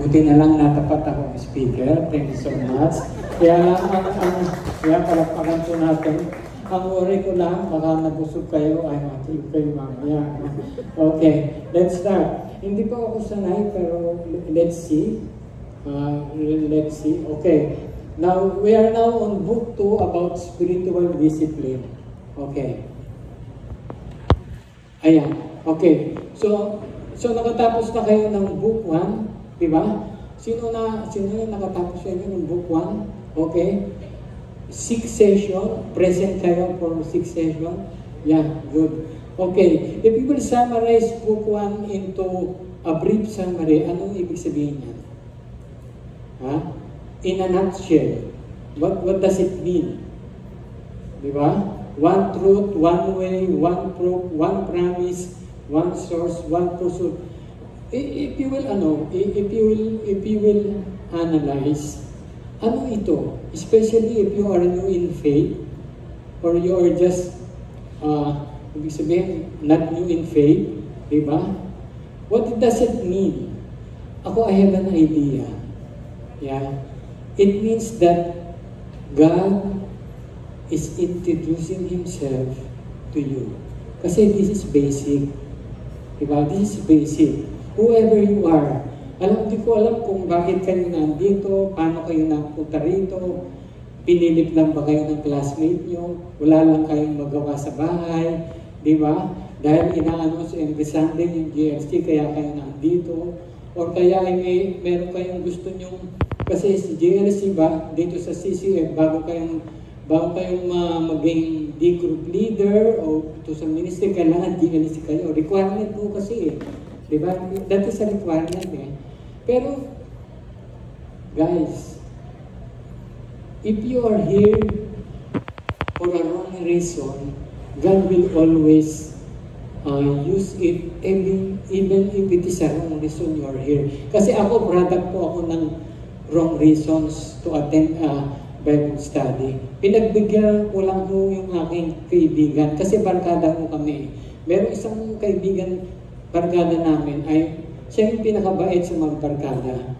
Buti na lang natapat ako speaker. Thank you so much. Kaya palakpakan po natin. Ang worry ko lang, baka nabusog kayo, ay matulog kayo mamaya. Okay, let's start. Hindi pa ako sanay, pero let's see. Let's see. Okay. Now, we are now on book 2 about spiritual discipline. Okay. Ayan. Okay. So nakatapos na kayo ng book 1, di ba? Sino nakatapos kayo ng book 1? Okay. 6 session, present kayo for 6 session. Yeah, good. Okay, if we will summarize book 1 into a brief summary, anong ibig sabihin niya? In a nutshell, what does it mean? Diba? One truth, one way, one proof, one promise, one source, one pursuit. If you will analyze, ano ito? Especially if you are new in faith, or you are just, ibig sabihin, not new in faith, diba? What does it mean? Ako, I have an idea. Yeah. It means that God is introducing Himself to you. Kasi this is basic. Diba? This is basic. Whoever you are, di ko alam kung bakit kayo nandito, paano kayo napunta rito, pinilit lang ba kayo ng classmate nyo, wala lang kayong magawa sa bahay, di ba? Dahil ina-announce every Sunday yung GLC, kaya kayo nandito, or kaya ay meron kayong gusto nyo, kasi si GLC ba, dito sa CCM, bago kayong maging D-group leader o to sa ministry, kailangan GLC kayo. Requirement po kasi di ba? That is a requirement Pero, guys, if you are here for a wrong reason, God will always use it even if it is a wrong reason you are here. Kasi ako, product po ako ng wrong reasons to attend Bible study. Pinagbigyan ko lang po yung aking kaibigan kasi barkada ko kami. Meron isang kaibigan, barkada namin ay siya yung pinakabait sa mga barkada.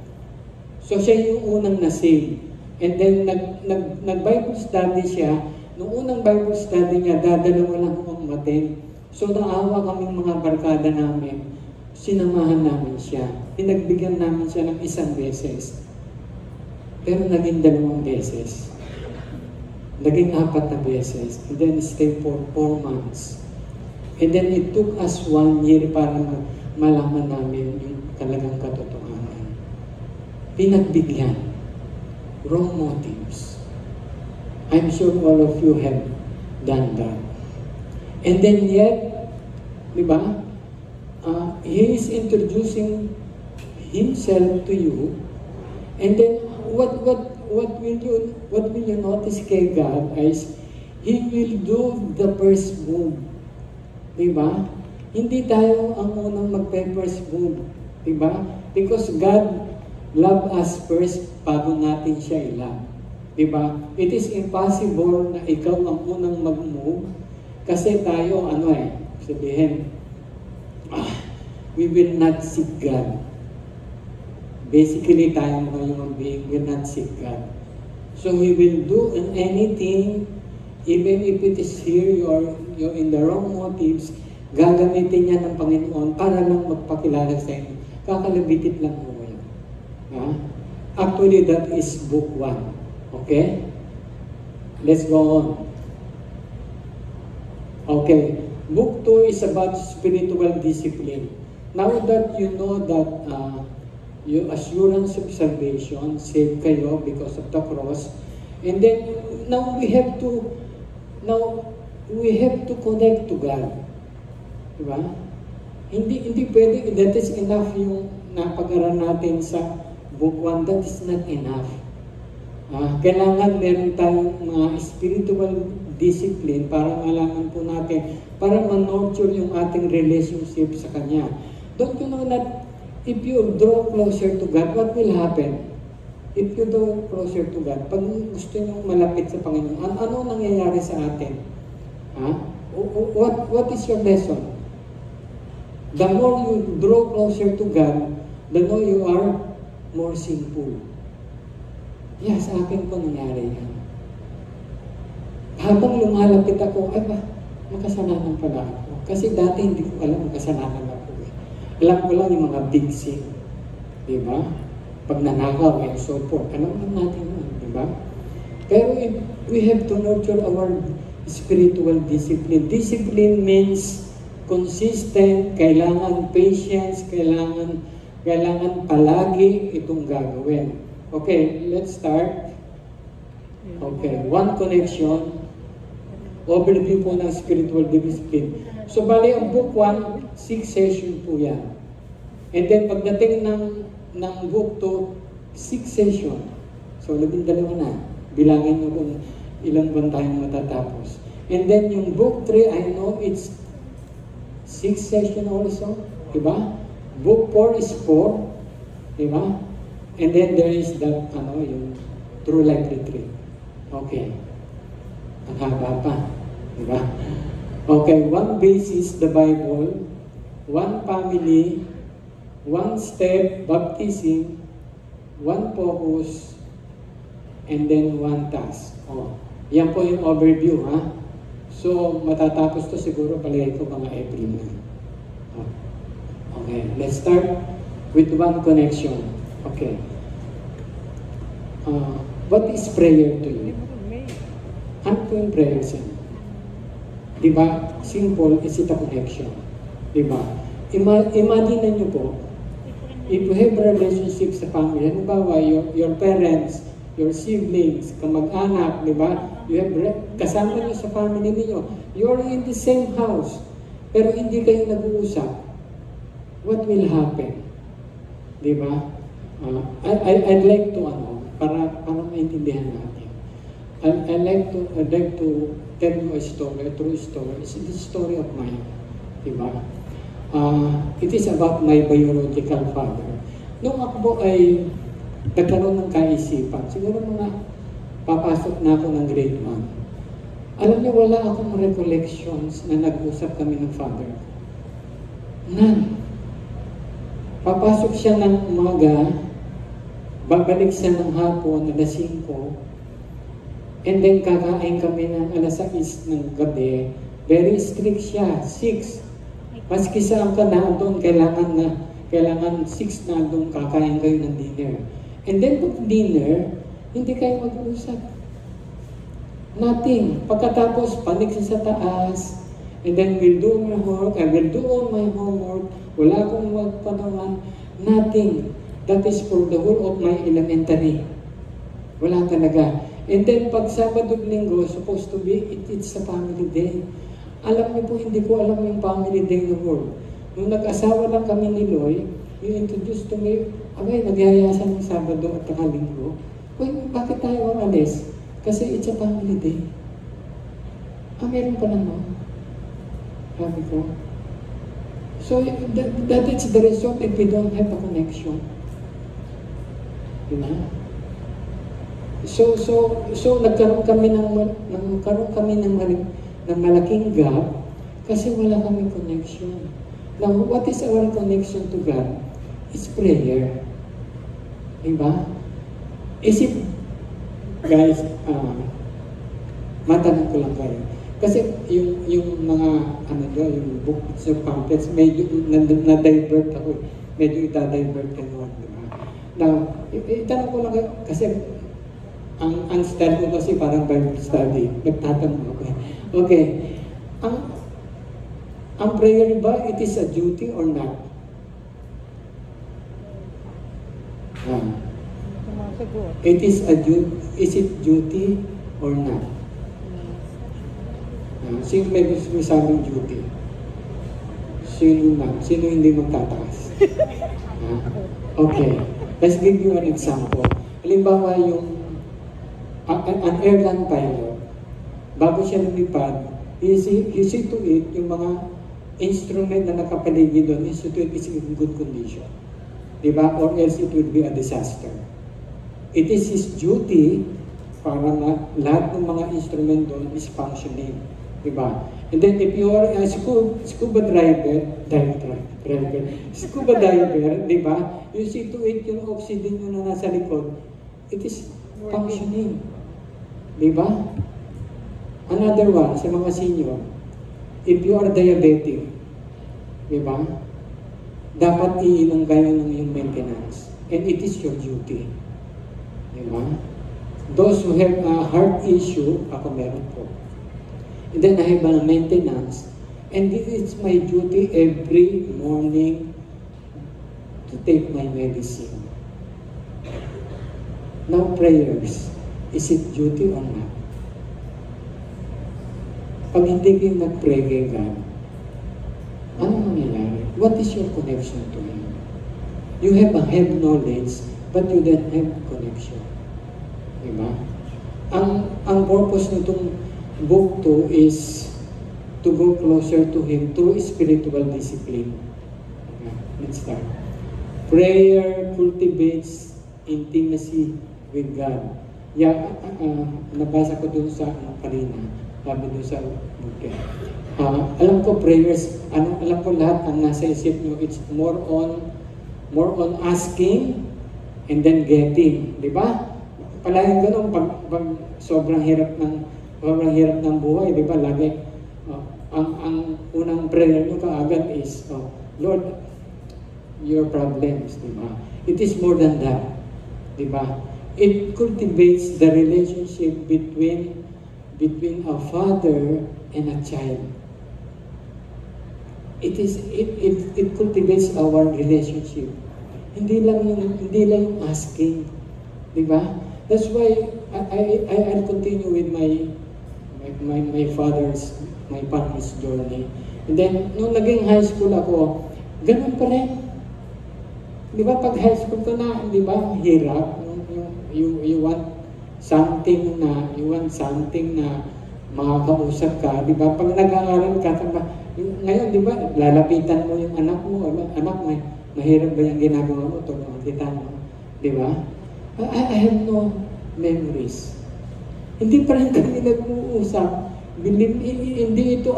So siya yung unang na-save. And then nag-Bible study siya. Noong unang Bible study niya, dadalawa lang akong umattend. So naawa kaming mga barkada namin. Sinamahan namin siya. Pinagbigyan namin siya ng 1 beses. Pero naging 2 beses. Naging 4 na beses. And then stay for 4 months. And then it took us 1 year para malaman namin yung talagang katotohanan. Pinagbigyan. Wrong motives. I'm sure all of you have done that. And then yet, di ba? He is introducing Himself to you. And then what will you notice kay God is He will do the first move. Di ba? Hindi tayo ang unang mag-first move. Di ba? Because God loved us first bago natin siya i-love. Di ba? It is impossible na ikaw ang unang mag-move kasi tayo, sabihin, we will not seek God. Basically, tayo mga human being will not seek God. So He will do anything, even if it is here, you're in the wrong motives, gagamitin niya ng Panginoon para lang magpakilala sa inyo. Kakalabitit lang mo yun. Actually, that is book 1. Okay? Let's go on. Okay. Book 2 is about spiritual discipline. Now that you know that your assurance of salvation, saved kayo because of the cross, and then now we have to connect to God. Diba? Hindi pwede, that is enough yung napag-aral natin sa book 1, that is not enough. Kailangan meron tayong mga spiritual discipline para malaman po natin, para ma-nurture yung ating relationship sa Kanya. Don't you know that if you draw closer to God, what will happen? If you draw closer to God, pag gusto nyo malapit sa Panginoon, ano nangyayari sa atin? What is your lesson? The more you draw closer to God, the more you are more sinful. Yeah, sa akin po nangyari yan. Habang lumalapit ako, ay ba, makasalanan pala ako. Kasi dati hindi ko alam makasalanan ako eh. Alam ko lang yung mga big sin. Diba? Pag nanakaw and so forth. Alam natin yun. Diba? Pero we have to nurture our spiritual discipline. Discipline means consistent, kailangan patience, kailangan palagi itong gagawin. Okay, let's start. Okay, one connection. Overview po ng spiritual discipline. So, bali, ang book 1, 6 session po yan. And then, pagdating ng book 2, 6 session. So, 12 na. Bilangin nyo kung ilang buwan tayong matatapos. And then, yung book 3, I know it's 6 session also. Diba? Book 4 is 4. Diba? And then, there is the, yung True Life Retreat. Okay. Ang haba pa. Diba? Okay, one basis, the Bible, one family, one step, baptism, one focus, and then one task. Oh, yan po yung overview, ha? So, matatapos to siguro palagay ko mga April na. Oh. Okay, let's start with one connection. Okay. What is prayer to you? Ano po yung prayer sa inyo? Diba? Simple, is it a connection? Diba? Imagine nyo po, if you have a relationship sa family, halimbawa, your parents, your siblings, kamag-anak, diba? You have, kasama nyo sa family niyo, you're in the same house, pero hindi kayo nag-uusap, what will happen? Diba? I'd like to, para maintindihan natin. I'd like to tell you a story, a true story. It's the story of mine. Diba? It is about my biological father. Nung ako po ay nagkaroon ng kaisipan, siguro mga papasok na ako ng grade 1. Alam niyo, wala akong recollections na nag-usap kami ng father. None. Papasok siya ng umaga, babalik siya ng hapon, alas 5, and then kakain kami ng alas 6 ng gabi. Very strict siya, 6. Maski saan ka na doon, kailangan 6 na doon kakain kayo ng dinner. And then pag dinner, hindi kayo mag-uusap. Nothing. Pagkatapos, panik siya sa taas, and then we'll do my homework, I will do all my homework, wala akong magpanawan, nothing. That is for the whole of my elementary. Wala talaga. And then, pag Sabado Linggo, supposed to be, it's a family day. Alam niyo po, hindi ko alam yung family day ng world. Nung nag-asawa lang kami ni Loy, you introduced to me, abay, nagyayasan ng Sabado at Linggo. Uy, bakit tayo ang alis? Kasi it's a family day. Meron pa naman. Sabi ko. So, that is the result if we don't have a connection. Diba? So nagkaroon kami ng malaking gap kasi wala kaming connection. Now, what is our connection to God? It's prayer. Diba? Is it, guys, matanong ko lang kayo. Kasi yung mga, yung book, yung pamphlets, medyo na-divert ako. Medyo ita-divert kayo. Diba? Now, itanong ko lang kayo, kasi ang style ko kasi parang Bible study. Nagtatanong ako. Okay. Ang prayer ba, it is a duty or not? Is it duty or not? Sino may sabing duty? Sino hindi magtataas? Okay. Let's give you an example. Halimbawa yung an airline pilot, bago siya lumipad, he see to it yung mga instrument na nakapaligid doon, he see to it is in good condition. Diba? Or else it would be a disaster. It is his duty para lahat ng mga instrument doon is functioning. Diba? And then if you are a scuba diver, di ba? You see to it yung oxygen nyo na nasa likod, it is functioning. Di ba? Another one, sa mga senior, if you are diabetic, di ba? Dapat iilang kayo ng yung maintenance. And it is your duty. Di ba? Those who have a heart issue, ako meron po. And then I have a maintenance. And it is my duty every morning to take my medicine. Now prayers, is it duty or not? Pag hindi kayo nag-pray kay God, ano mangyayari? What is your connection to Him? You have knowledge, but you don't have connection. Diba? Ang purpose nitong book 2 is to go closer to Him through spiritual discipline. Okay, let's start. Prayer cultivates intimacy with God. Nabasa ko dun sa kanina, sabi dun sa book. Alam ko prayers, alam ko lahat ang nasa isip nyo, it's more on asking and then getting, di ba? Palaging ganun, pag sobrang hirap ng buhay, di ba? Lagi, ang unang prayer nyo kaagad is, Lord, your problems, di ba? It is more than that, di ba? It cultivates the relationship between a father and a child. It cultivates our relationship. Hindi lang yung asking, di ba? That's why I'll continue with my family's journey. And then, nung naging high school ako, ganun pa rin. Di ba, pag high school ka na, di ba, hirap. You want something na makakausap ka, di ba? Pag nag-aaral ka, ngayon, di ba, lalapitan mo yung anak mo, mahirap ba yung ginagawa mo, tulungan kita mo, di ba? I have no memories. Hindi pa rin kami nag-uusap. Hindi ito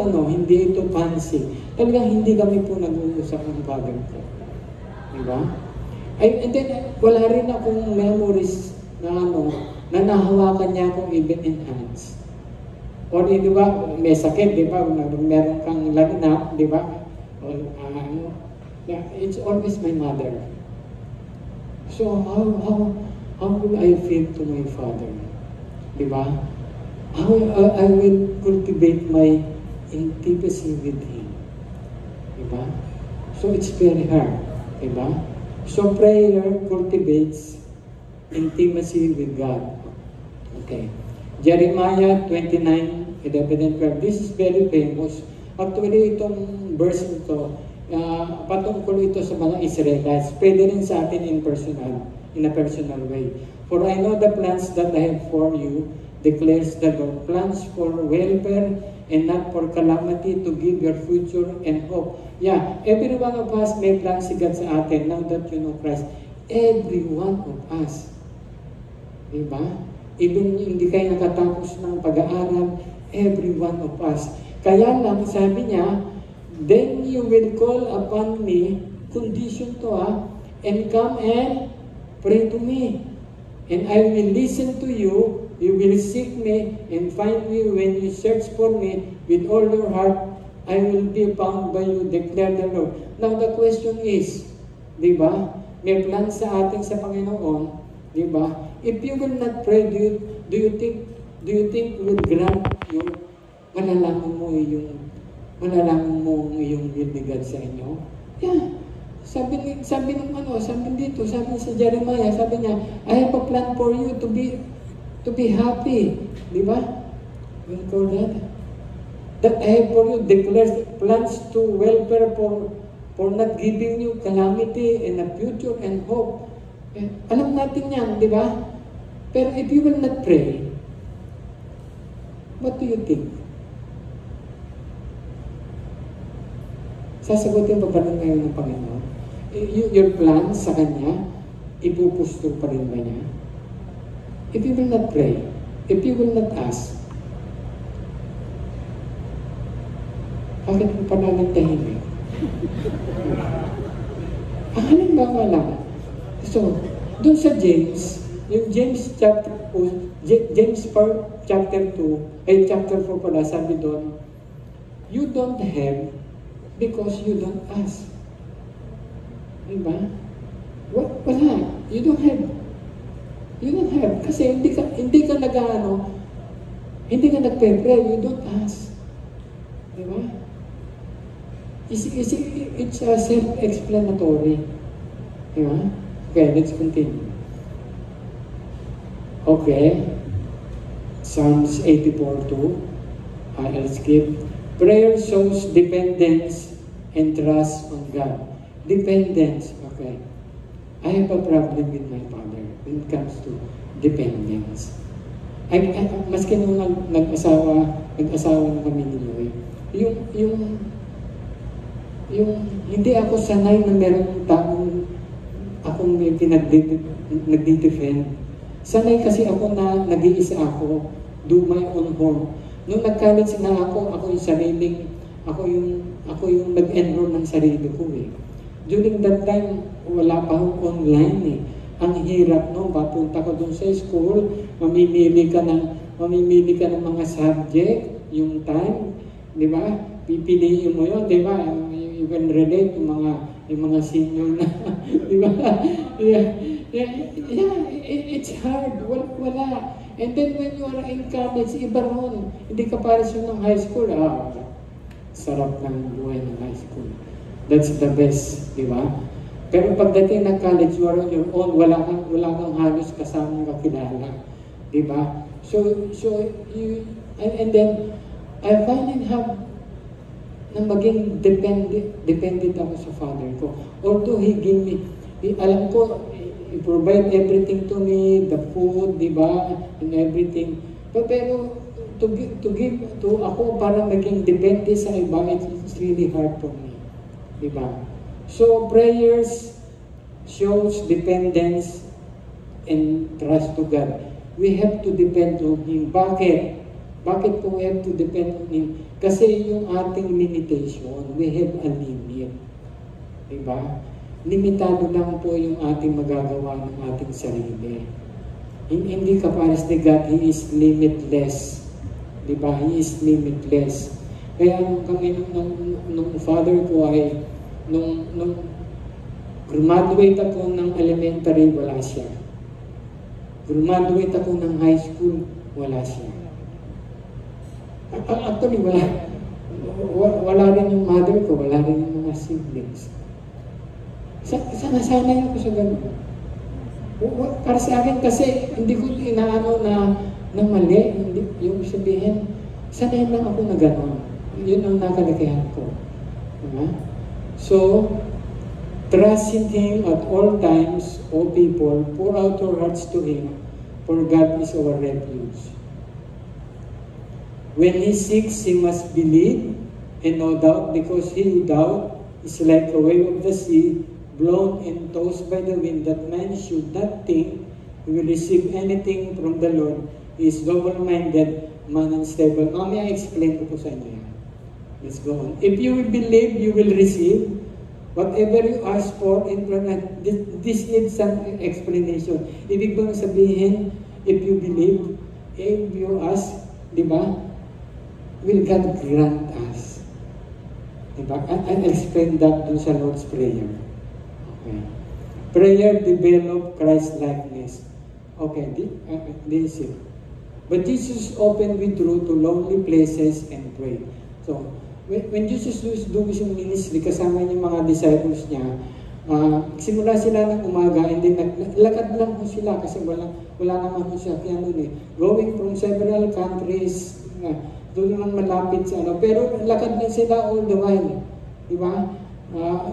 fancy. Talagang hindi kami po nag-uusap ng father ko. Diba? And then, wala rin akong memories na nahawakan niya akong even in hands. Or di ba, may sakit, di ba? Meron kang lagnat, di ba? It's always my mother. So, how will I feel to my father? Diba? How I will cultivate my intimacy with Him. Diba? So it's very hard. Diba? So prayer cultivates intimacy with God. Okay. Jeremiah 29, 11 and 12. This is very famous. Actually, itong verse ito, patungkol ito sa mga Israelites. Pwede rin sa atin in a personal way. For I know the plans that I have for you, declares the Lord, plans for welfare and not for calamity, to give your future and hope. Yeah, every one of us may plans si God sa atin now that you know Christ. Every one of us. Diba? Even hindi kayo nakatapos ng pag-aaral, every one of us. Kaya lang, sabi niya, then you will call upon me, condition to and come and pray to me. And I will listen to you. You will seek me and find me when you search for me with all your heart. I will be found by you, declare the Lord. Now the question is, di ba? May plan sa atin sa Panginoon, di ba? If you will not pray, do you think will grant you, malalaman mo yung will ni God sa inyo? Yeah. Sabi dito sa Jeremiah, sabi niya, I have a plan for you to be happy. Di ba? We call that. That I have for you declares plans to welfare for not giving you calamity and a future and hope. Alam natin yan, di ba? Pero if you will not pray, what do you think? Sasagutin pa rin ngayon ng Panginoon? Your plans sa Kanya, ipupusto pa rin ba niya? If you will not pray, if you will not ask, Bakit mo pa namin tahimik? Ang halimbawa lang. So, doon sa James, yung James chapter 2, chapter 4 pala, sabi doon, you don't have because you don't ask. Diba? Wala. You don't have. You don't have. Kasi hindi ka nagpe-pray, you don't ask. Diba? It's a self-explanatory. Diba? Okay, let's continue. Okay. Psalms 84:2. I'll skip. Prayer shows dependence and trust on God. Dependence. Okay. I have a problem with my father when it comes to dependence. Maski nung nag-asawa na kami ni Loy, yung hindi ako sanay na meron taong akong nagdi-defend. Sanay kasi ako na nag-iisa ako, do my own home. Nung nag-college na ako yung nag-enroll ng sarili ko eh. During that time, wala pa akong online eh. Ang hirap no, papunta ka dun sa school, mamimili ka ng mga subject, yung time, di ba? Pipiliin mo yun, di ba? You can relate yung mga senior na, di ba? Yeah, it's hard, wala. And then when you are in college, iba ron. Hindi ka pares yun ng high school. Sarap ng buhay ng high school. That's the best, di ba? Pero pagdating ng college, you are on your own, wala kang halos kasamang kakilala. Di ba? So and then, I find it hard na maging dependent ako sa father ko. Although he gave me, alam ko, he provide everything to me, the food, di ba, and everything. Pero to give to ako para maging dependent sa iba, it's really hard for me. Di ba? So prayers shows dependence and trust to God. We have to depend on Him. Bakit? Bakit po we have to depend on Him? Kasi yung ating limitation, we have a limit. Diba? Limitado lang po yung ating magagawa ng ating sarili. Hindi kapares ni God, He is limitless. Diba? He is limitless. Kaya kami nung father ko ay, nung graduate ako ng elementary, wala siya. Graduate ako ng high school, wala siya. Actually, wala rin yung mother ko, wala rin yung mga siblings. Sanay ako sa ganun. Para sa akin kasi, hindi ko inaano na mali, hindi, yung sabihin, sanay lang ako na ganun. Yun ang nakalakihan ko. Diba? So, trust in Him at all times, O people, pour out your hearts to Him, for God is our refuge. When he seeks, he must believe and no doubt, because he who doubt is like a wave of the sea, blown and tossed by the wind, that man should not think he will receive anything from the Lord. He is double-minded, man unstable. Mamaya explain ko po sa inyo yan. Let's go on. If you will believe, you will receive whatever you ask for in prayer. This needs some explanation. Ibig bang sabihin, if you believe, if you ask, di ba? Will God grant us? Diba? I'll explain that dun sa Lord's Prayer. Okay. Prayer develop Christ-likeness. Okay, this is it. But Jesus often withdrew to lonely places and prayed. So, when Jesus was doing his ministry, kasama niya yung mga disciples niya, simula sila ng umaga, and then naglakad lang po sila kasi wala naman po siya kaya nun eh. Going from several countries, doon naman malapit sa ano, pero lakad din sila all the while, di ba?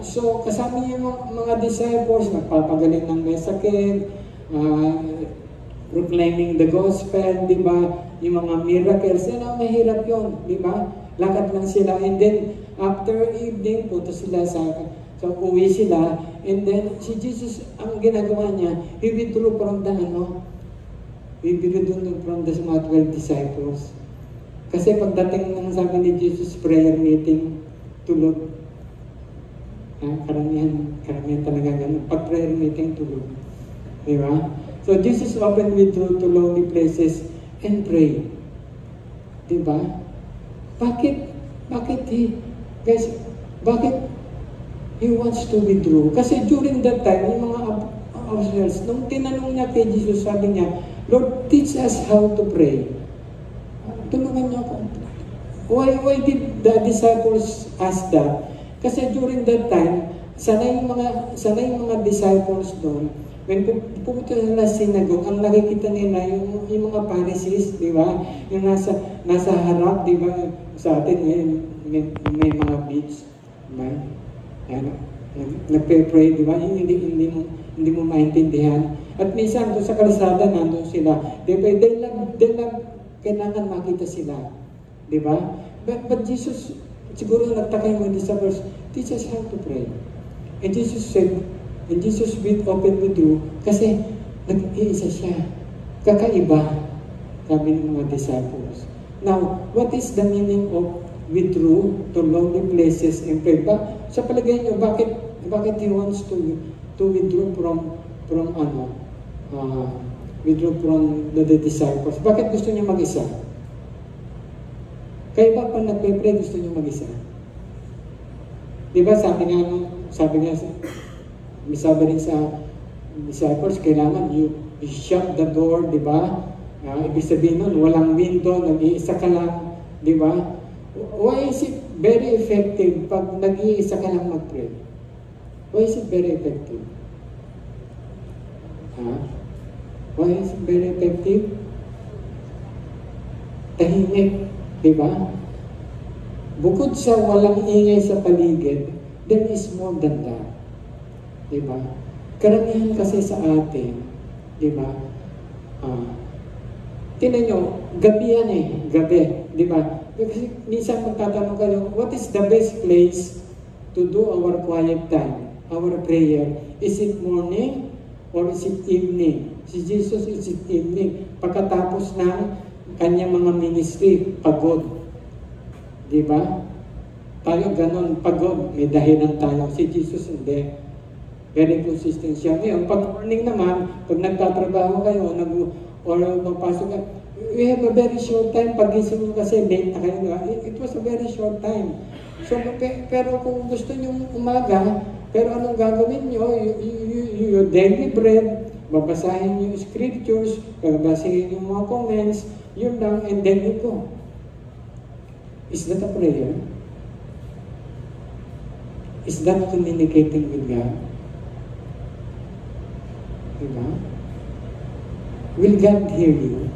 So kasama niya yung mga disciples, nagpapagaling ng may sakit, proclaiming the gospel, di ba? Yung mga miracles, yan ang mahirap yun, di ba? Lakad lang sila, and then after evening, punta sila sa uwi sila, and then si Jesus, ang ginagawa niya, he withdrew from the mga 12 disciples. Kasi pagdating ng sabi ni Jesus prayer meeting, tulog. Karamihan talaga ganun. Pag prayer meeting, tulog. Di ba? So Jesus often withdrew to lonely places and pray. Di ba? Bakit he wants to withdraw? Kasi during that time, yung mga apostles, nung tinanong niya kay Jesus, sabi niya, Lord, teach us how to pray. Tulungan niyo ako. Why did the disciples ask that? Kasi during that time, sanay yung mga disciples doon, when pupunta nila sa synagogue, ang nakikita nila yung mga Pharisees, di ba? Yung nasa harap, di ba? Sa atin ngayon, may mga beach, di ba? Nagpe-pray, di ba? Hindi mo maintindihan. At minsan, doon sa kalsada, nandun sila. Di ba? They love, kailangan makita sila. Di ba? But Jesus, siguro nagtaka yung mga disciples, teach us how to pray. And Jesus said, and Jesus open withdrew, kasi nag-iisa siya. Kakaiba, sabi ng mga disciples. Now, what is the meaning of withdrew to lonely places and pray? Sa palagay niyo, bakit he wants to withdraw withdraw from the disciples? Bakit gusto niya mag-isa? Kaya ba pag nagpe-pray, gusto niyo mag-isa? Di ba sabi rin sa disciples, kailangan you shut the door, di ba? Ibig sabihin nun, walang window, nag-iisa ka lang, di ba? Why is it very effective pag nag-iisa ka lang mag-pray? Why is it very effective? Why is it very effective? Tahimik, di ba? Bukod sa walang ingay sa paligid, there is more than that. Di ba? Karamihan kasi sa atin, di ba? Tingnan nyo, gabi yan gabi, di ba? Kasi minsan magtatanong kayo, what is the best place to do our quiet time, our prayer? Is it morning or is it evening? Si Jesus, is it evening? Pagkatapos ng kanyang mga ministry, pagod. Di ba? Tayo ganun, pagod, may dahilan tayo. Si Jesus hindi. Very consistent siya. Ngayon, pag morning naman, pag nagtatrabaho kayo, or magpasok ka, we have a very short time. Pag-gising nyo kasi, late na kayo. It was a very short time. So, pero kung gusto nyo umaga, pero anong gagawin nyo? You daily bread, babasahin yung scriptures, babasahin yung mga comments, yun lang, and then you go. Is that a prayer? Is that communicating with God? Diba? Will God hear you?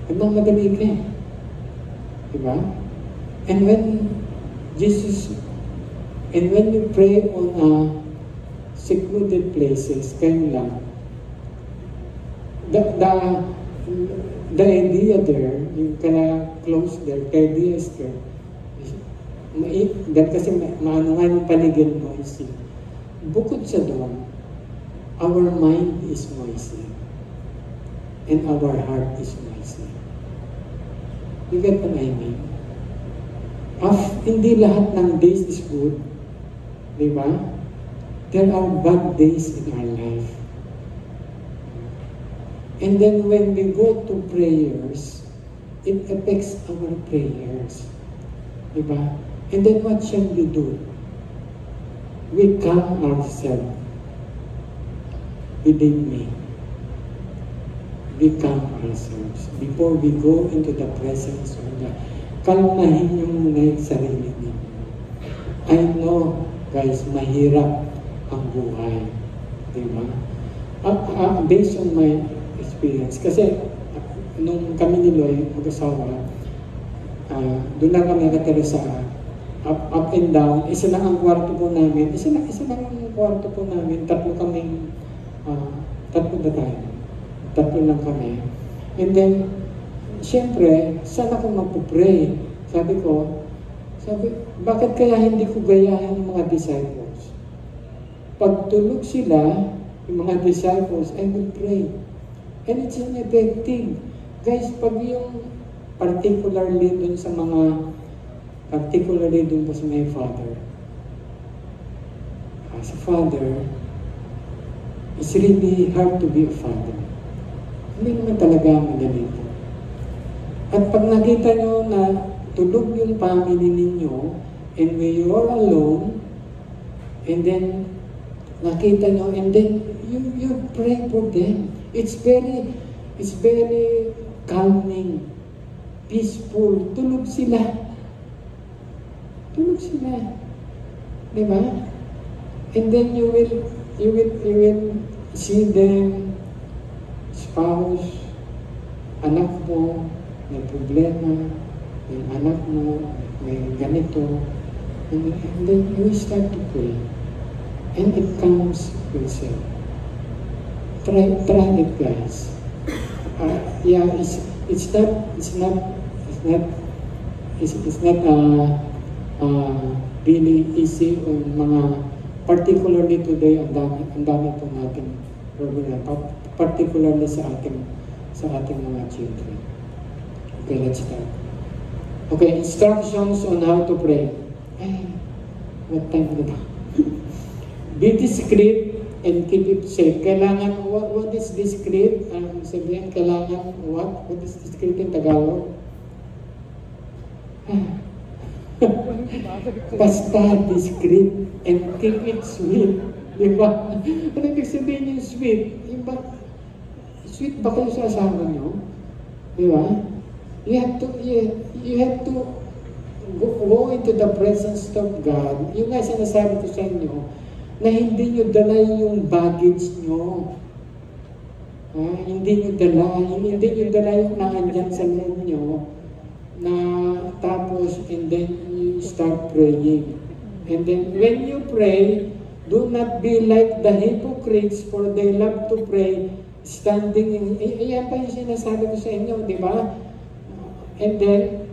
Ibang madali ka. Diba? And when you pray on secluded places, kayo lang, the idea there, yung kaya close there, the idea is there. Dahil kasi maano nga yung paligid noisy. Bukod sa doon, our mind is noisy. And our heart is noisy. You get what I mean? Hindi lahat ng days is good. Di ba? There are bad days in our life. And then when we go to prayers, it affects our prayers. Diba? And then what shall we do? We calm ourselves. Believe me. We calm ourselves. Before we go into the presence of God, kalmahin niyo muna yung sarili niyo. I know, guys, mahirap ang buhay. Diba? Based on my experience. Kasi, nung kami ni Loy, mag-asawa, doon lang kami nakatira sa up and down. Isa lang ang kwarto po namin. Isa lang ang kwarto po namin. Tatlo na tayo. Tatlo lang kami. And then, siyempre, saan ako magpupray? Sabi, bakit kaya hindi ko gayahin yung mga disciples? Pag tulog sila, yung mga disciples, I will pray. And it's an effective. Guys, pag yung particularly dun sa mga particularly dun po sa my father. As a father, it's really hard to be a father. Hindi naman talaga madali po. At pag nakita nyo na tulog yung family ninyo, and when you are alone, and then nakita nyo, and then you pray for them. It's very calming, peaceful. Tulog sila. Tulog sila. Diba? And then you will see them, spouse, anak mo, may problema, yung anak mo, may ganito, and then you start to pray. And it comes yourself. Try it, guys. Yeah, it's not really easy on mga, particularly today, ang dami po natin problem, particularly sa ating mga children. Okay, let's start. Okay, instructions on how to pray. Ay, what time na ba? Be discreet and keep it safe. Kailangan, what is discreet? Sabihin, kailangan, what is discreet in Tagalog? Basta discreet and keep it sweet. Diba? Ano ibig sabihin yung sweet? Yung ba, sweet ba kayo sa asawa nyo? Diba? You have to go into the presence of God. Yung nga sinasabi ko sa inyo, na hindi nyo dala yung baggage nyo. Hindi nyo dala yung naandyan sa loob nyo, na tapos, and then you start praying. And then, when you pray, do not be like the hypocrites, for they love to pray standing in... Ayan pa yung sinasabi ko sa inyo, di ba? And then,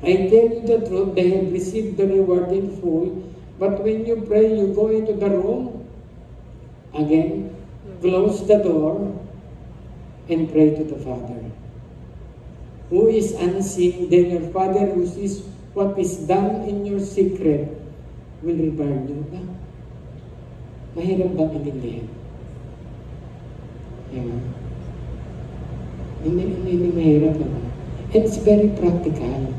I tell you the truth, they have received the reward in full. But when you pray, you go into the room, again, close the door, and pray to the Father, who is unseen. Then your Father who sees what is done in your secret will reward you. Mahirap ba intindihin? Yeah. Hindi mahirap naman. And it's very practical.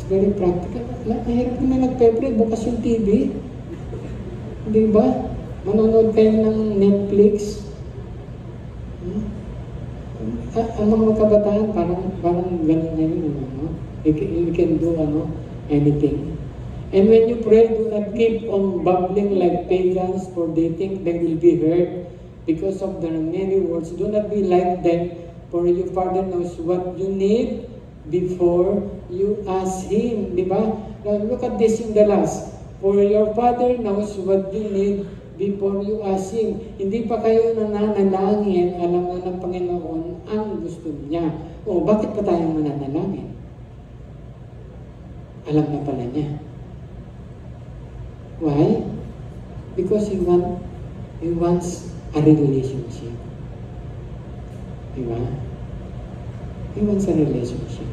Very practical. Mahirap naman nagpe-pray, bukas yung TV. Di ba? Manonood kayo ng Netflix. Ang mga kabataan, parang ganun ngayon. You can do anything. And when you pray, do not keep on babbling like pagans, for they think they will be heard because of their many words. Do not be like them, for your Father knows what you need before you ask Him. Diba? Now look at this in the last. For your Father knows what you need before you ask Him. Hindi pa kayo nananalangin, alam na ng Panginoon ang gusto niya. O, bakit pa tayo mananalangin? Alam na pala niya. Why? Because He wants a relationship. Diba? He wants a relationship.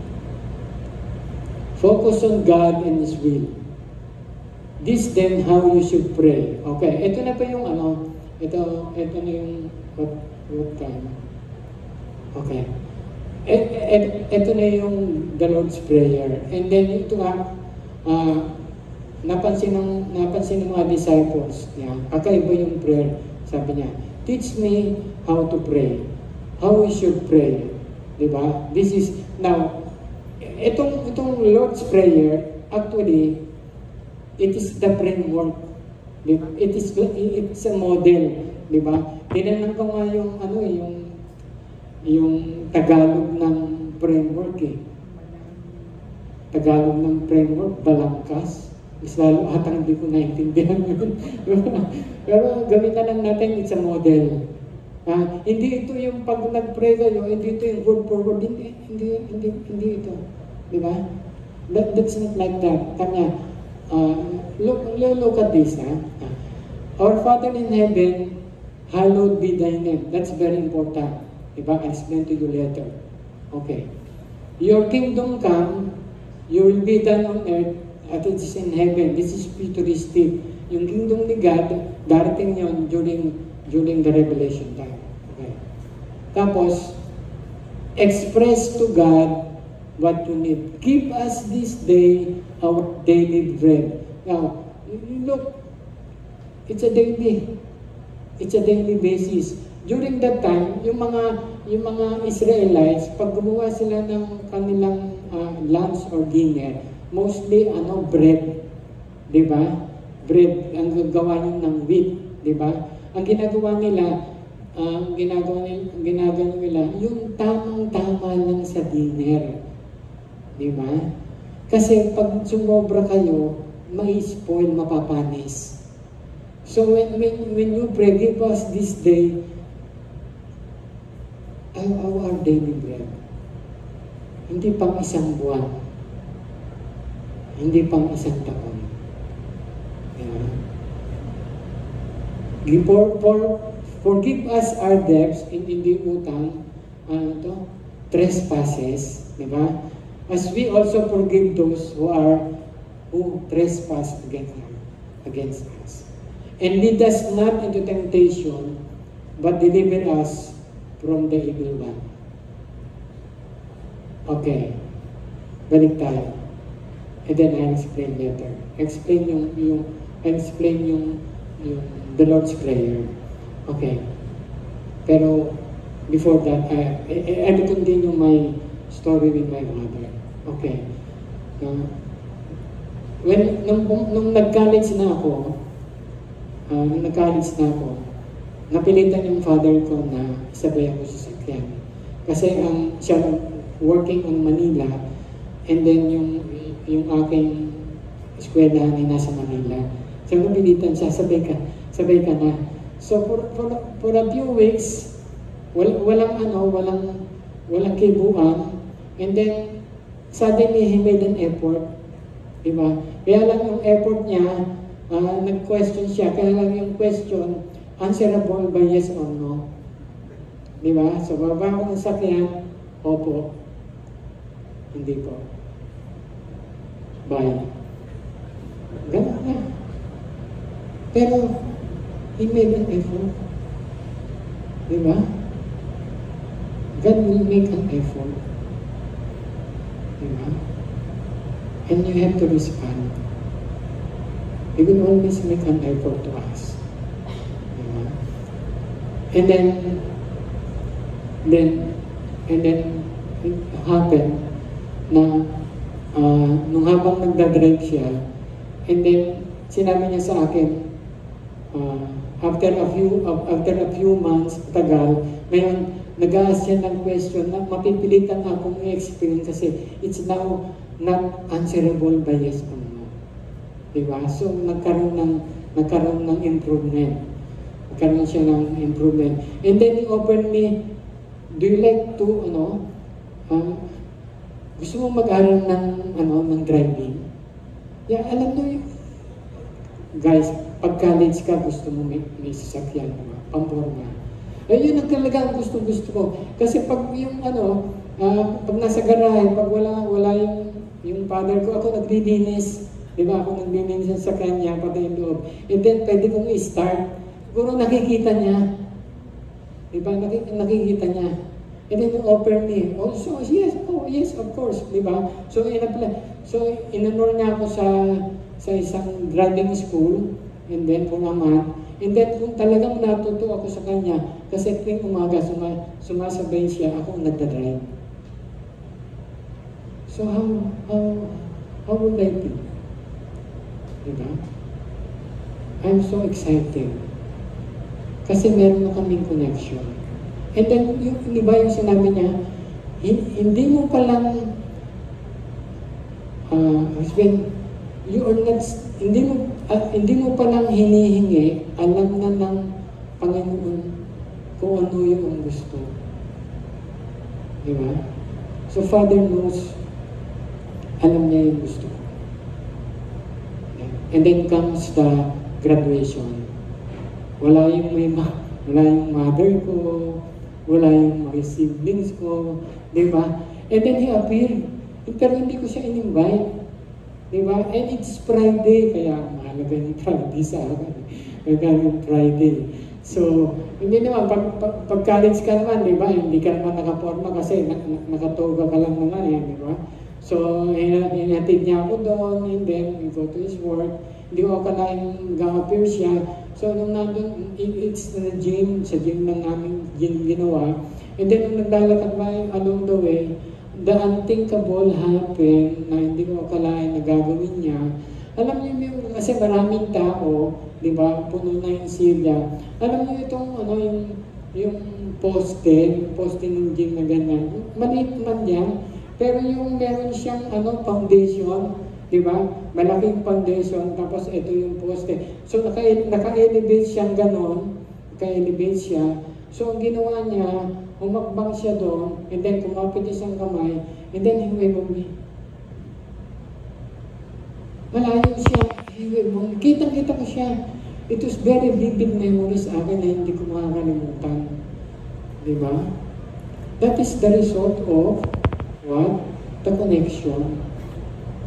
Focus on God and His will. This then how you should pray. Okay, ito na pa yung ito na yung what time? Okay. Ito na yung the Lord's Prayer. And then ito nga, napansin ng mga disciples niya, kakaiba yung prayer. Sabi niya, teach me how to pray. How we should pray. Diba? This is, now, itong Lord's Prayer, actually, it is the framework. It's a model. Diba? Tinanong ko nga yung Tagalog ng framework eh. Tagalog ng framework, balangkas. Mas lalo atang hindi ko naintindihan yun. Pero gawin na lang natin, it's a model. Hindi ito yung pag nag-pray kayo, hindi ito yung word for word, hindi ito. Di ba? That's not like that. Kanya, look at this. Our Father in heaven, hallowed be thy name. That's very important. Di ba? I'll explain to you later. Okay. Your kingdom come, You will be done on earth as it is in heaven. This is futuristic. Yung kingdom ni God, darating yon during the revelation time. Okay. Tapos, express to God what you need. Give us this day our daily bread. Now, look, it's a daily basis. During that time, yung mga Israelites, pag gumawa sila ng kanilang lunch or dinner, mostly bread, 'di ba? Bread ang gagawa ng wheat, 'di ba? Ang ginagawa nila, yung tamang-tama lang sa dinner. 'Di ba? Kasi pag sumobra kayo, mai-spoil, mapapanis. So when you pray, give us this day our daily bread. Hindi pang isang buwan. Hindi pang isang taon. Forgive us our debts, hindi utang, trespasses, di ba? As we also forgive those who trespass against us. And lead us not into temptation, but deliver us from the evil one. Okay. Balik tayo. And then I'll explain later. Explain yung the Lord's Prayer. Okay. Pero before that, I will continue my story with my mother. Okay. Nung nag-college na ako, napilitan yung father ko na isabay ako sa sakyan. Kasi siya working in Manila, and then yung aking eskwelahan ay nasa Manila. So napilitan siya, sabay ka na. So for a few weeks, walang kibuan, and then suddenly he made an effort. Diba? Kaya lang yung effort niya, nag-question siya, kaya lang yung question, answerable by yes or no. Diba? So, baba ko ng sakyan, opo. Hindi po. Bye. Ganun na. Pero, he made an effort. Diba? God will make an effort. Diba? And you have to respond. He will always make an effort to us. And then it happened na nung habang nagdadrive siya, and then sinabi niya sa akin, after a few months, tagal, ngayon nag-ask siya ng question na mapipilitan akong i-experience kasi it's now not answerable by yes or no. Diba? So nagkaroon ng improvement. Nagkaroon siya ng improvement. And then he offered me, do you like to, gusto mo mag-aral ng driving? Yeah, alam mo yun. Guys, pag college ka, gusto mo may sasakyan, pamporma. Yun ang talagang gusto ko. Kasi pag pag nasa garahe, pag wala yung father ko, ako naglilinis. Diba? Ako naglilinis sa kanya, pati yung loob. And then, pwede kong i-start. Siguro nakikita niya. Diba? Nakikita niya. And then, offer me. Also, yes, of course. Diba? So, in-enroll niya ako sa isang driving school. And then, for a month. And then, kung talagang natuto ako sa kanya, kasi tuwing umaga, sumasabay siya, ako nagdadrive. So, how would I be? Diba? I'm so excited. Kasi meron na kaming connection. And then, yung sinabi niya, hindi mo palang, hindi mo palang hinihingi, alam na ng Panginoon kung ano yung gusto. Diba? So, Father knows, alam niya yung gusto. And then comes the graduation. Wala yung mother ko, wala yung mga siblings ko, di ba? And then he appeared. Pero hindi ko siya in-invite. Diba? And it's Friday, kaya mahalaga yung Friday sa akin. Magaling Friday. So, hindi naman, pag college ka naman, di ba, hindi ka naman nakaporma kasi nakatoga ka lang naman eh, di ba? So, hinatid niya ako doon, and then we go to his work. Hindi ko akalain ga-appear siya. So, nung nandun, it's the gym, sa gym lang namin ginawa. And then, nung naglalakad ba along the way, the unthinkable happened na hindi ko akalain na gagawin niya. Alam niyo yung, kasi maraming tao, di ba, puno na yung silya. Alam niyo itong, yung poste ng gym na ganyan. Maliit man yan, pero yung meron siyang, foundation, di ba? Malaking foundation, tapos ito yung poste. So, naka-elevate siyang ganon, naka-elevate siya. So, ang ginawa niya, umakbang siya doon, and then kumapit isang kamay, and then hiwebong me. Malayo siya, hiwebong. Kitang-kita ko siya. It was very vivid memories sa akin na hindi ko makakalimutan. Diba? That is the result of what? The connection.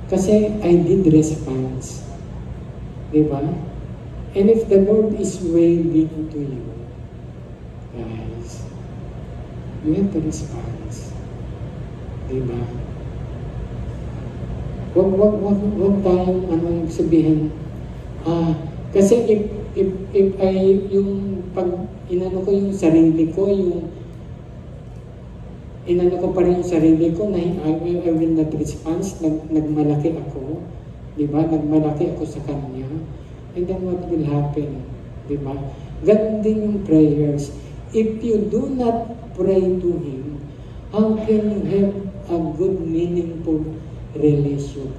Kasi I did response. Diba? And if the Lord is waving to you, guys, you have to response. Diba? Huwag tayong sabihin, kasi if I, yung pag inano ko yung sarili ko, inano ko pa rin yung sarili ko na I will not response, nagmalaki ako, diba? Nagmalaki ako sa Kanya, and then what will happen? Diba? Ganun din yung prayers. If you do not pray to Him, how can you have a good, meaningful relation?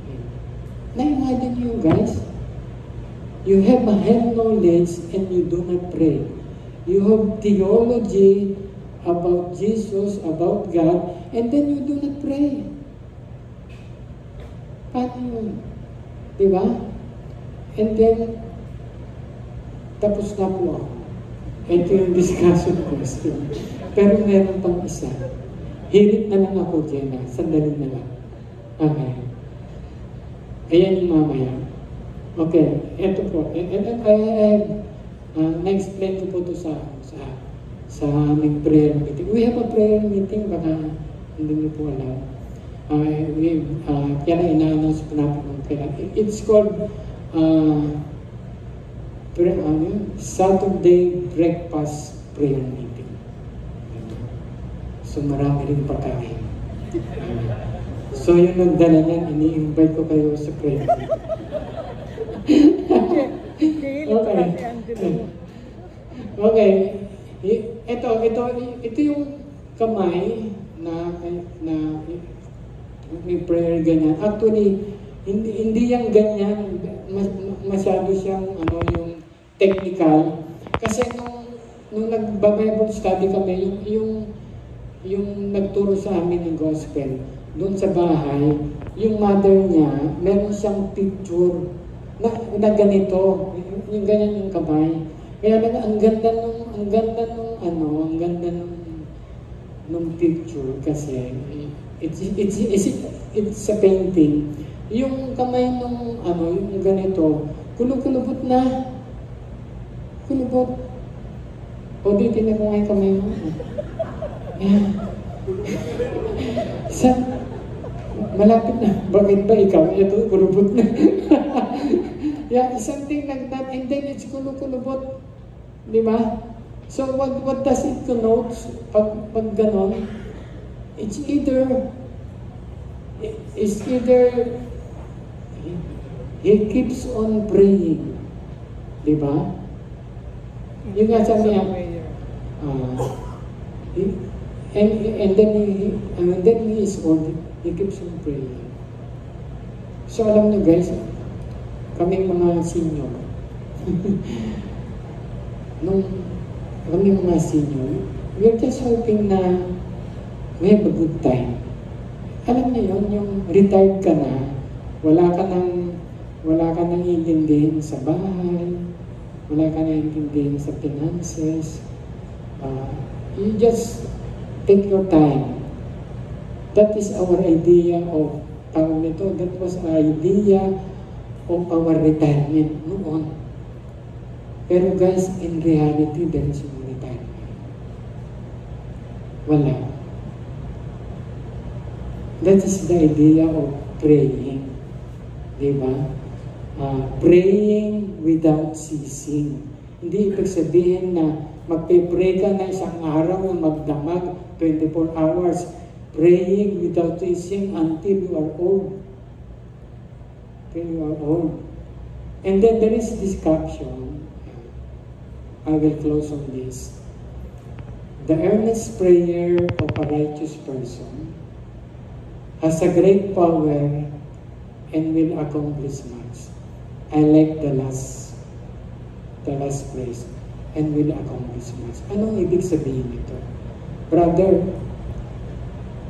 Okay. Na-imagine you guys, you have a head knowledge and you do not pray. You have theology about Jesus, about God, and then you do not pray. Paano yun? Diba? And then, tapos na po ako. Ito yung discussion question. Pero meron pang isa. Hirit na lang ako, Jenna. Sandali na lang. Okay. Ayan yung mamaya. Okay. Ito po. Na-explain ko po ito sa aming prayer meeting. We have a prayer meeting. Baka hindi niyo po alam. Kaya na ina-announce po natin ng kailan. It's called Saturday Breakfast Prayer Meeting. So marami rin pagkain. So yung nagdala niyan, ini-invite ko kayo sa prayer meeting. Okay. Ito yung kamay na may prayer ganyan. Actually, hindi yung ganyan. Masyado siyang yung technical. Kasi nung nag-Bible study kami, yung nagturo sa amin ng gospel, doon sa bahay, yung mother niya, meron siyang picture na ganito, yung ganyan yung kamay. Kaya ang ganda nung picture kasi it's a painting. Yung kamay nung yung ganito, kulubot na. Kulubot. O di tinan ko nga yung kamay mo. Yeah. Malapit na. Bakit ba ikaw? Ito, kulubot na. Yeah, something like that. And then it's kulubot. Di ba? So what does it connote pag ganon? It's either he keeps on praying. Di ba? Yung nga sabi niya, and then he is old, he keeps on praying. So alam niyo guys, kaming mga senior, kaming mga senior, we are just hoping na we have a good time. Alam niyo yun, yung retired ka na, wala ka nang iintindihin sa bahay, wala ka nang iintindihin sa finances. You just take your time That is our idea of, tawag nito, that was our idea of our retirement noon. Pero guys, in reality, there is no retirement. Wala. That is the idea of praying. Diba? Praying without ceasing. Hindi ibig sabihin na magpe-pray ka na isang araw na magdamag 24 hours. Praying without ceasing until you are old. Until you are old. And then there is this caption. I will close on this. The earnest prayer of a righteous person has a great power and will accomplish much. I like the last phrase, and will accomplish much. Anong ibig sabihin nito? Brother,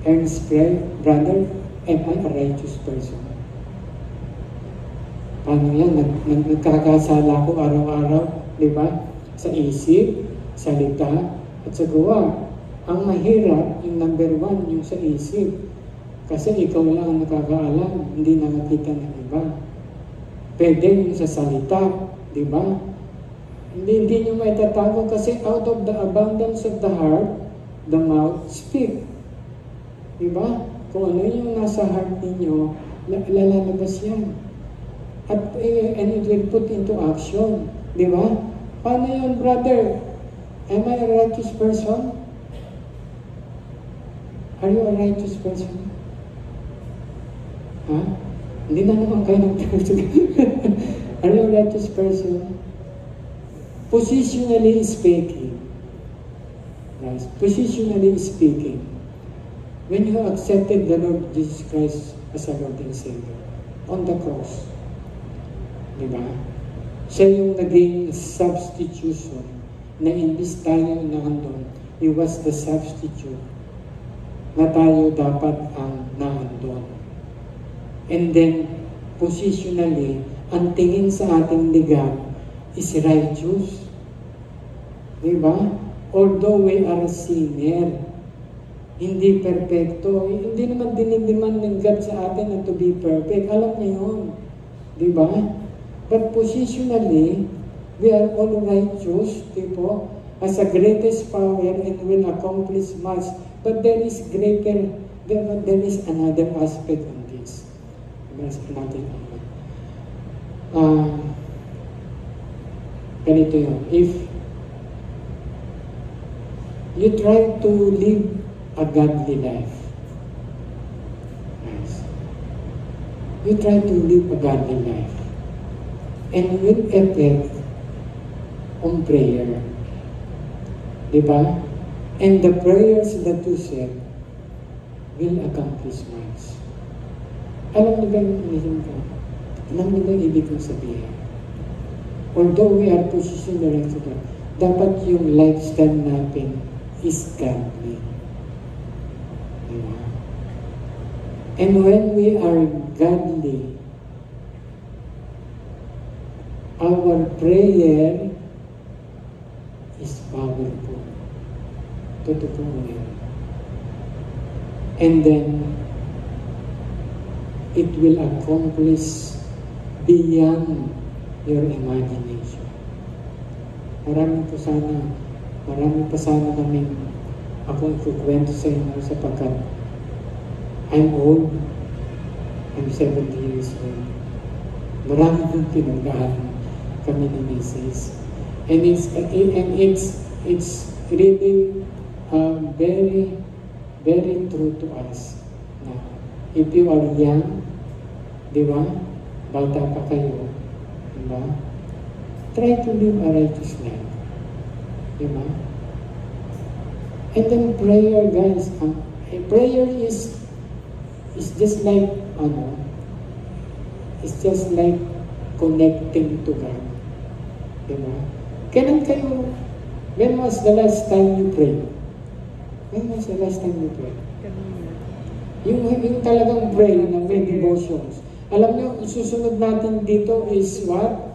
earnest prayer, brother, am I a righteous person? Paano yan? Nagkakasala ko araw-araw, di ba? Sa isip, salita, at sa gawa. Ang mahirap, yung number 1, yung sa isip. Kasi ikaw lang ang nakakaalam, hindi nakakita ng iba. Pwede yung sa salita, di ba? Hindi nyo maitatago kasi out of the abundance of the heart, the mouth speak. Di ba? Kung ano yung nasa heart ninyo, lalabas yan. And it will put into action. Di ba? Paano yun, brother? Am I a righteous person? Are you a righteous person? Ha? Hindi na naman kayo nag-person. Are you a righteous person? Positionally speaking, guys, positionally speaking, when you accepted the Lord Jesus Christ as a Lord and Savior on the cross, di ba? Siya yung naging substitution na imbis tayo naandun, He was the substitute na tayo dapat ang naandun. And then, positionally, ang tingin sa ating ligat is righteous. Diba? Although we are a sinner, hindi perfecto, hindi naman dinidiman ng God sa atin na to be perfect. Alam niyo yun. Diba? But positionally, we are all righteous, tipo, as a greatest power and will accomplish much. But there is greater, there is another aspect on this. Ganito yun. If you try to live a godly life, you try to live a godly life, and with effect on prayer, diba? And the prayers that you said will accomplish much. Alam niyo ba yung ibig ko? Alam niyo ba yung ibig kong sabihin? Although we are positioned direct to God, dapat yung lifestyle natin is godly. Diba? And when we are godly, our prayer is powerful. Totoo yun. And then, it will accomplish beyond your imagination. Marami pa sana kaming akong ikukwento sa inyo sapagkat I'm old. I'm 70 years old. Marami pong pinagdaanan kami ni Mrs. And it's really very, very true to us. Now, if you are young, di ba? Bata pa kayo, di ba? Try to live a righteous life. Di ba? And then prayer, guys, prayer is just like, it's just like connecting to God. Di ba? When was the last time you prayed? When was the last time you prayed? Yung talagang pray na may devotions. Alam niyo, susunod natin dito is what?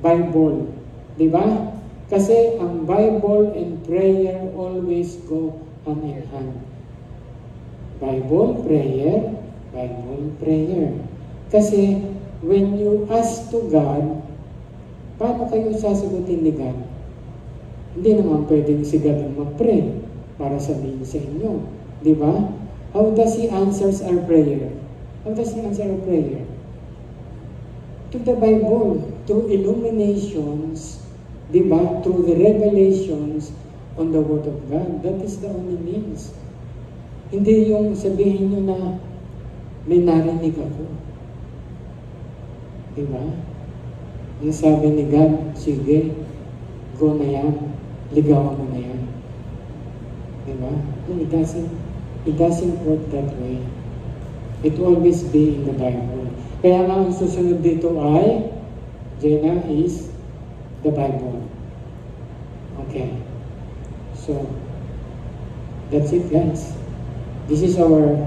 Bible. Di ba? Kasi ang Bible and prayer always go hand in hand. Bible, prayer, Bible, prayer. Kasi, when you ask to God, paano kayo sasagutin ni God? Hindi naman pwedeng si God ang mag-pray para sabihin sa inyo. Di ba? How does He answers our prayer? How does He answer our prayer? To the Bible, through illuminations, di ba? Through the revelations on the Word of God. That is the only means. Hindi yung sabihin nyo na may narinig ako. Di ba? Yung sabi ni God, sige, go na yan, ligawan mo na yan. Di ba? It doesn't work that way. It will always be in the Bible. Kaya nga ang susunod dito ay, Jenna, is the Bible. Okay. So, that's it guys. This is our